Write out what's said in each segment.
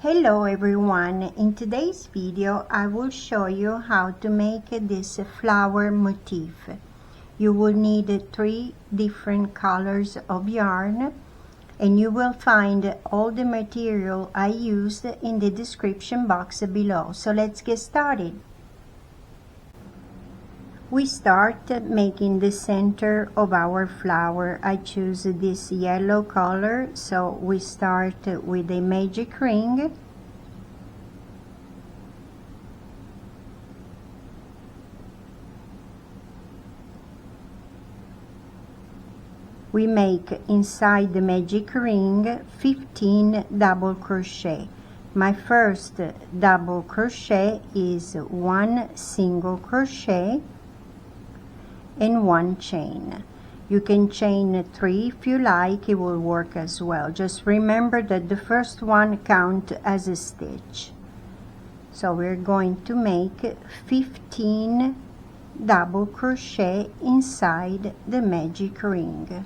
Hello everyone, in today's video I will show you how to make this flower motif. You will need 3 different colors of yarn, and you will find all the material I used in the description box below. So let's get started. We start making the center of our flower. I choose this yellow color, so we start with a magic ring. We make inside the magic ring 15 double crochet. My first double crochet is 1 single crochet and 1 chain. You can chain 3 if you like, it will work as well. Just remember that the first one counts as a stitch. So we're going to make 15 double crochet inside the magic ring.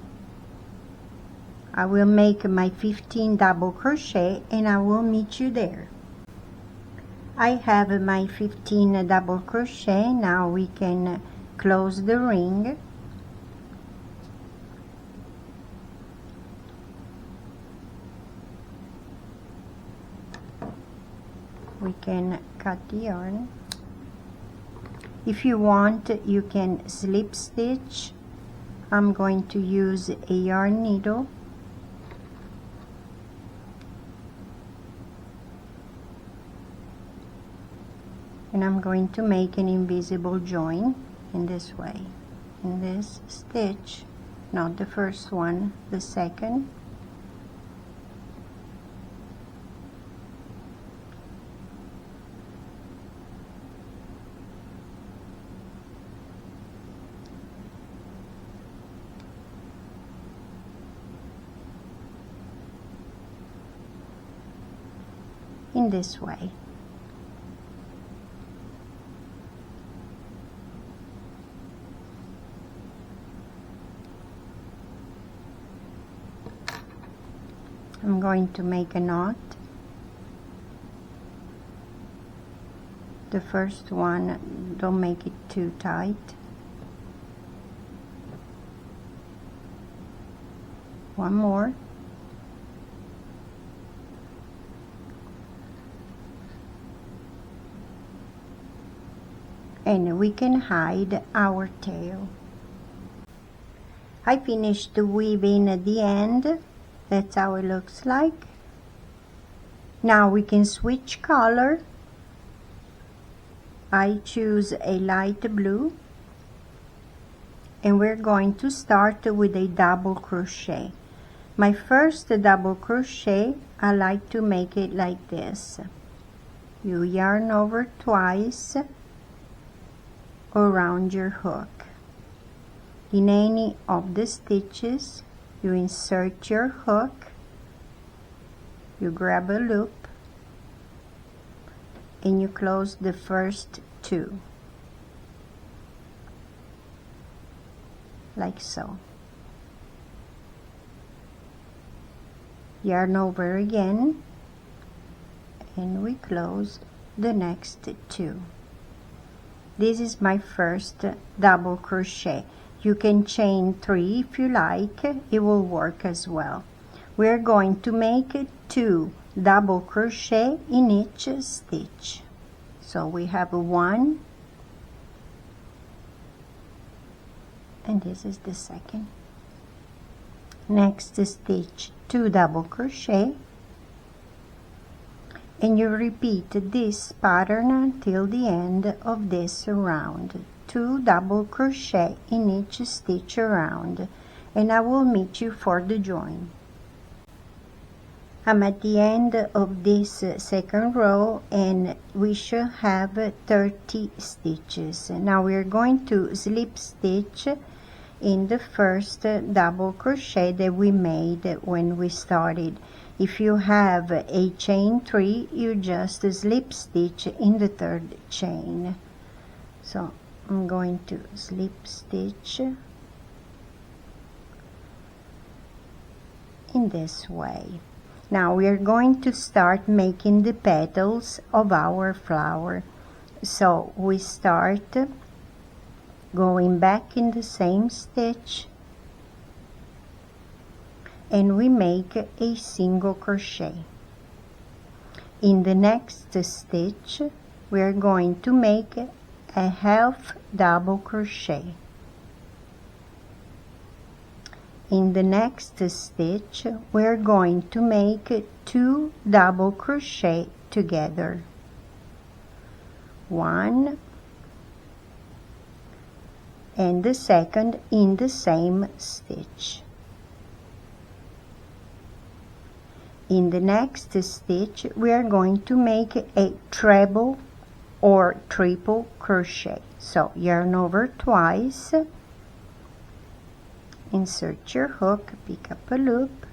I will make my 15 double crochet and I will meet you there. I have my 15 double crochet. Now we can close the ring. We can cut the yarn. If you want, you can slip stitch. I'm going to use a yarn needle. And I'm going to make an invisible join in this way, in this stitch, not the first one, the second. In this way. I'm going to make a knot. The first one, don't make it too tight. One more. And we can hide our tail. I finished weaving at the end. That's how it looks like. Now we can switch color. I choose a light blue, and we're going to start with a double crochet. My first double crochet, I like to make it like this. You yarn over twice around your hook. In any of the stitches, you insert your hook, you grab a loop, and you close the first 2, like so. Yarn over again, and we close the next 2. This is my first double crochet. You can chain 3 if you like, it will work as well. We're going to make 2 double crochet in each stitch. So we have 1, and this is the second. Next stitch, 2 double crochet, and you repeat this pattern until the end of this round. 2 double crochet in each stitch around, and I will meet you for the join. I'm at the end of this second row, and we should have 30 stitches. Now we're going to slip stitch in the first double crochet that we made when we started. If you have a chain 3, you just slip stitch in the 3rd chain. So I'm going to slip stitch in this way. Now we are going to start making the petals of our flower. So we start going back in the same stitch and we make a single crochet. In the next stitch we are going to make a half double crochet. In the next stitch we are going to make 2 double crochet together, 1 and the second in the same stitch. In the next stitch we are going to make a treble or triple crochet. So yarn over twice, insert your hook, pick up a loop,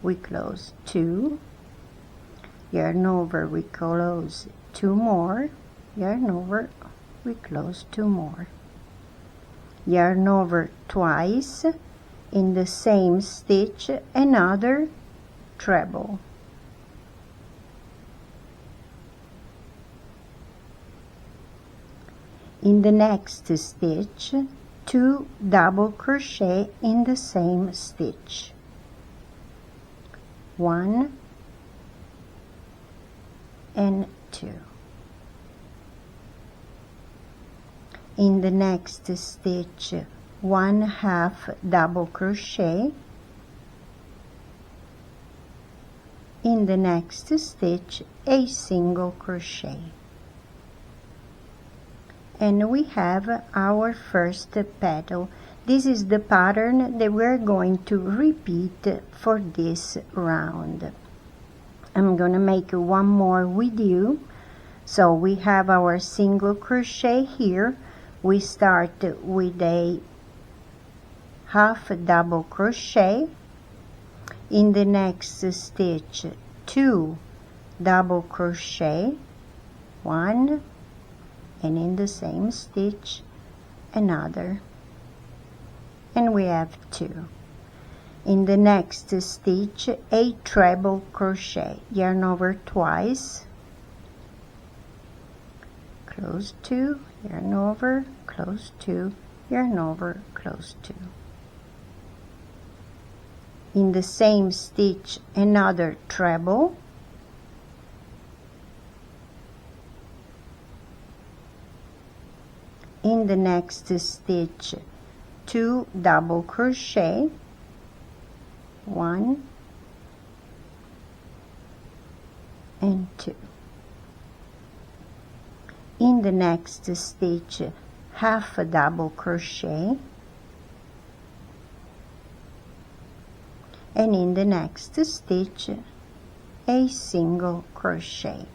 we close 2, yarn over, we close 2 more, yarn over, we close 2 more, yarn over twice, in the same stitch another treble. In the next stitch 2 double crochet in the same stitch, 1 and 2. In the next stitch 1/2 double crochet, in the next stitch a single crochet, and we have our first petal. This is the pattern that we're going to repeat for this round. I'm gonna make one more with you. So we have our single crochet here. We start with a half double crochet. In the next stitch 2 double crochet, 1, and in the same stitch another, and we have 2. In the next stitch a treble crochet, yarn over twice, close 2, yarn over, close 2, yarn over, close 2. In the same stitch another treble, in the next stitch 2 double crochet, 1 and 2. In the next stitch half a double crochet, and in the next stitch a single crochet,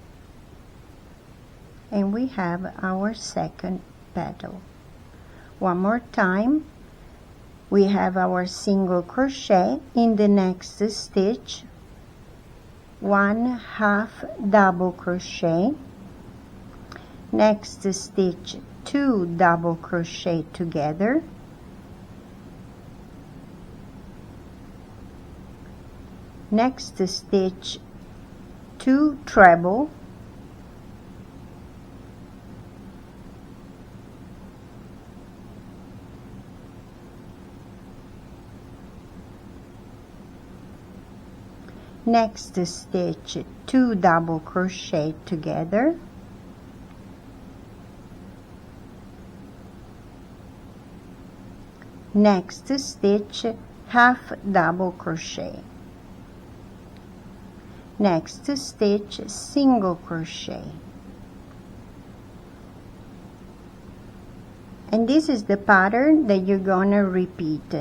and we have our second petal. One more time, we have our single crochet. In the next stitch 1/2 double crochet, next stitch 2 double crochet together, next stitch 2 treble, next stitch 2 double crochet together, next stitch half double crochet, next stitch single crochet, and this is the pattern that you're gonna repeat.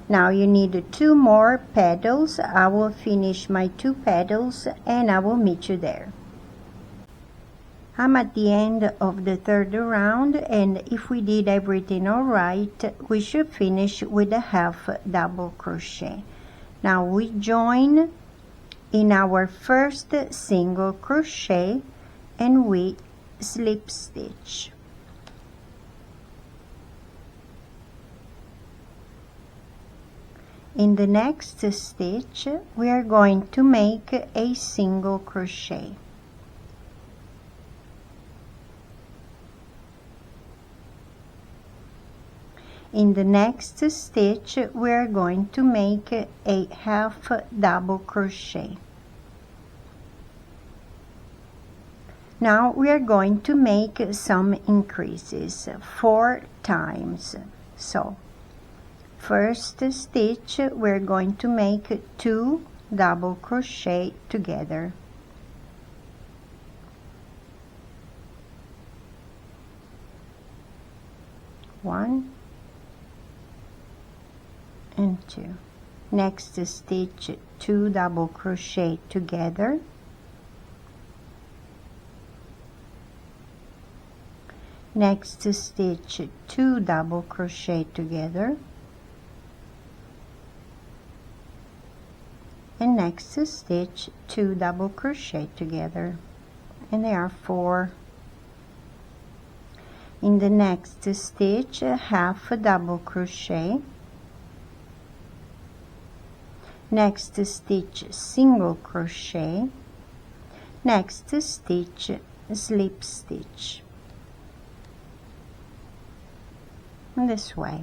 Now you need 2 more petals. I will finish my 2 petals and I will meet you there. I'm at the end of the 3rd round, and if we did everything all right, we should finish with a half double crochet. Now we join in our first single crochet and we slip stitch. In the next stitch we are going to make a single crochet. In the next stitch we are going to make a half double crochet. Now we are going to make some increases 4 times. So first stitch we're going to make 2 double crochet together. One and 2. Next stitch 2 double crochet together. Next stitch 2 double crochet together, and next stitch 2 double crochet together, and there are 4. In the next stitch half a double crochet, next stitch single crochet, next stitch slip stitch. This way.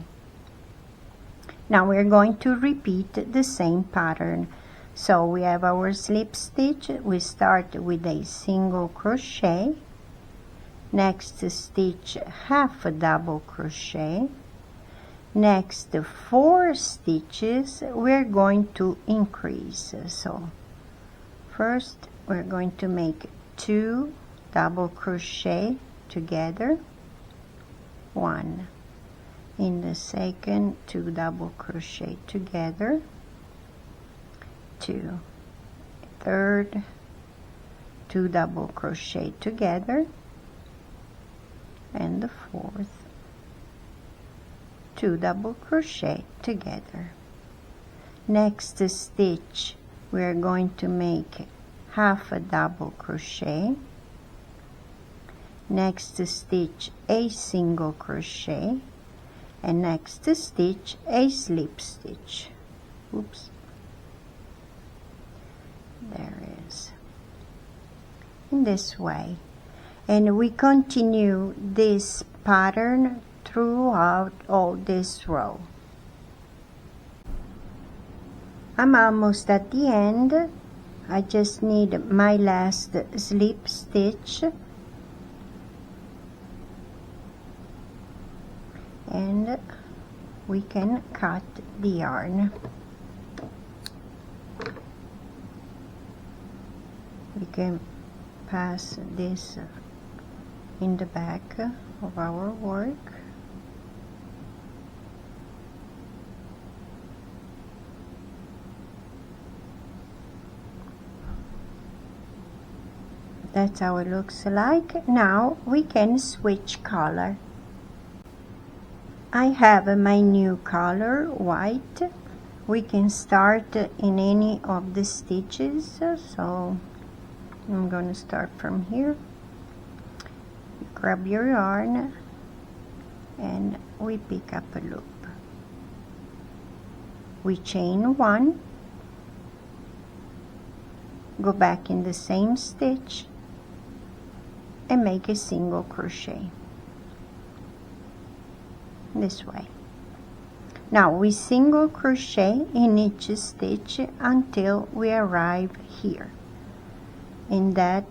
Now we're going to repeat the same pattern. So we have our slip stitch. We start with a single crochet, next stitch half a double crochet, next 4 stitches we're going to increase. So first we're going to make 2 double crochet together, 1. In the second 2 double crochet together, 2. Third 2 double crochet together, and the fourth 2 double crochet together. Next stitch we are going to make half a double crochet, next stitch a single crochet, and next stitch a slip stitch. Oops, there is, in this way, and we continue this pattern throughout all this row. I'm almost at the end. I just need my last slip stitch, and we can cut the yarn. We can pass this in the back of our work. That's how it looks like. Now we can switch color. I have my new color, white. We can start in any of the stitches, so I'm going to start from here. Grab your yarn and we pick up a loop. We chain 1, go back in the same stitch and make a single crochet this way. Now we single crochet in each stitch until we arrive here in that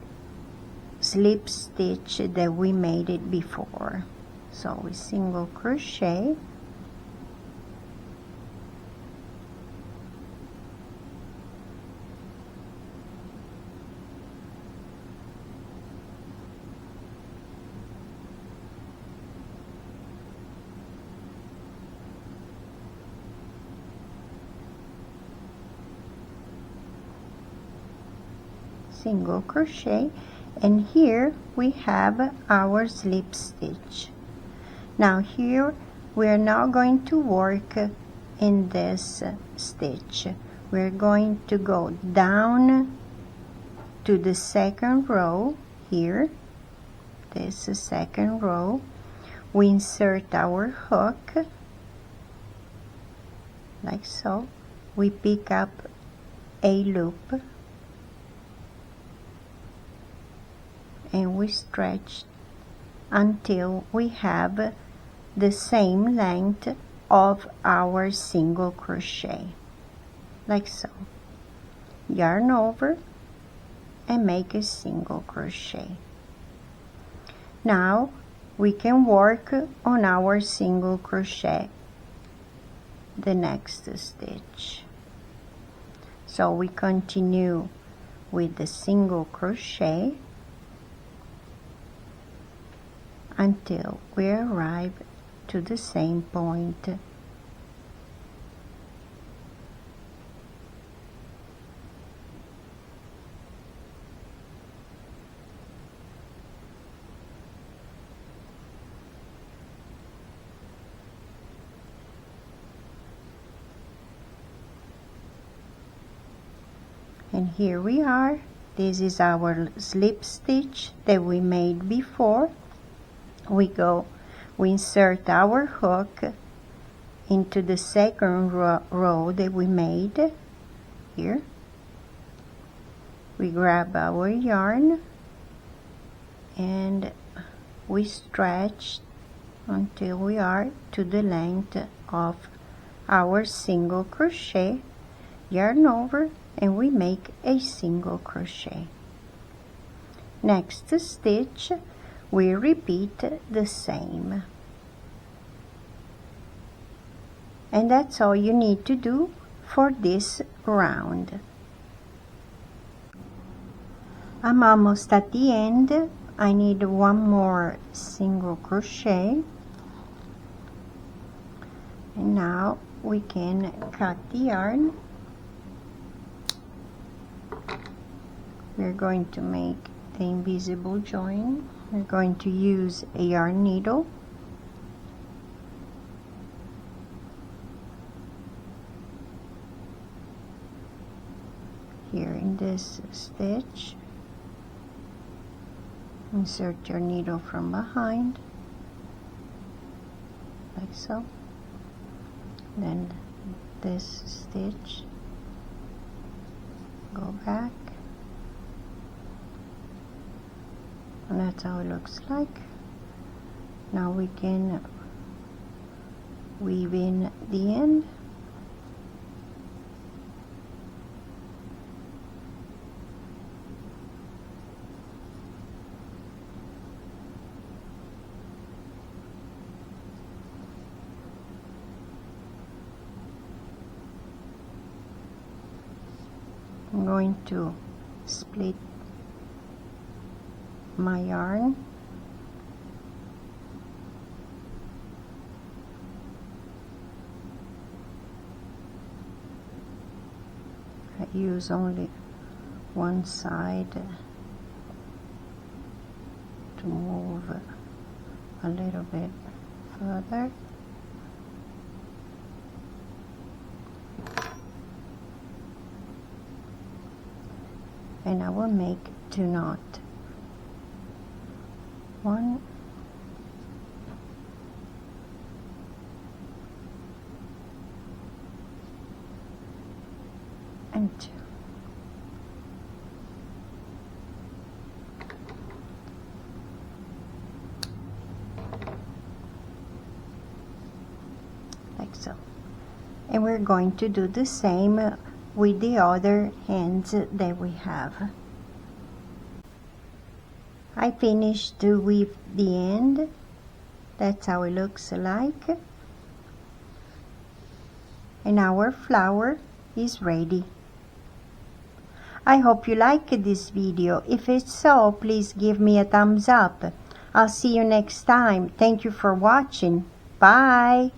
slip stitch that we made it before. So we single crochet, single crochet, and here we have our slip stitch. Now here we are now going to work in this stitch. We're going to go down to the second row here, this is second row. We insert our hook like so, we pick up a loop and we stretch until we have the same length of our single crochet, like so. Yarn over and make a single crochet. Now we can work on our single crochet the next stitch. So we continue with the single crochet until we arrive to the same point. And here we are. This is our slip stitch that we made before. We insert our hook into the second row that we made here. We grab our yarn and we stretch until we are to the length of our single crochet. Yarn over and we make a single crochet. Next stitch we repeat the same, and that's all you need to do for this round. I'm almost at the end. I need one more single crochet, and now we can cut the yarn. We're going to make the invisible join. We're going to use a yarn needle. Here in this stitch, insert your needle from behind, like so. Then this stitch, go back. And that's how it looks like. Now we can weave in the end. I'm going to split my yarn I use only one side to move a little bit further. And I will make 2 knots. 1 and 2. Like so. And we're going to do the same with the other hands that we have. I finished with the end. That's how it looks like. And our flower is ready. I hope you liked this video. If it's so, please give me a thumbs up. I'll see you next time. Thank you for watching. Bye.